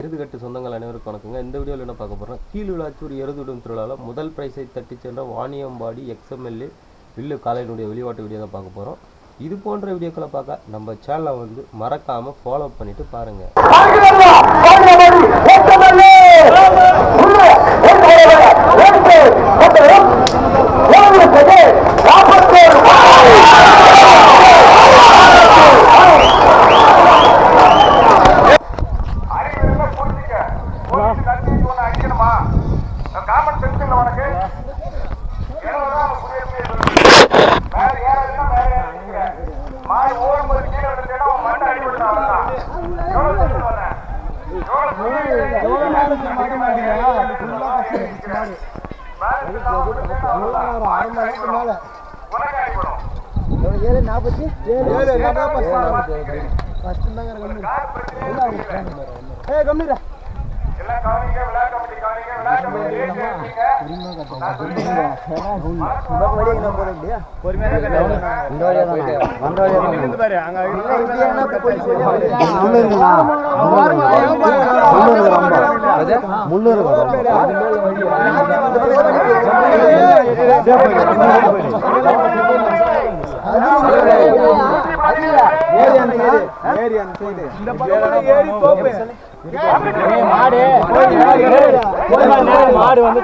எருதுகட்டு சொந்தங்கள் அனைவருக்கும் வணக்கங்க. இந்த வீடியோவில் என்ன பார்க்க போகிறோம், கீழ்விளாச்சூர் எருதுவிடும் திருவிழாவில் முதல் பிரைஸை தட்டி சென்ற வாணியம்பாடி XMLA வில்லு காலையினுடைய வெளிப்பாட்டு வீடியோ தான் பார்க்க போகிறோம். இது போன்ற வீடியோக்களை பார்க்க நம்ம சேனலை வந்து மறக்காமல் ஃபாலோ பண்ணிட்டு பாருங்கள். மாடு வந்து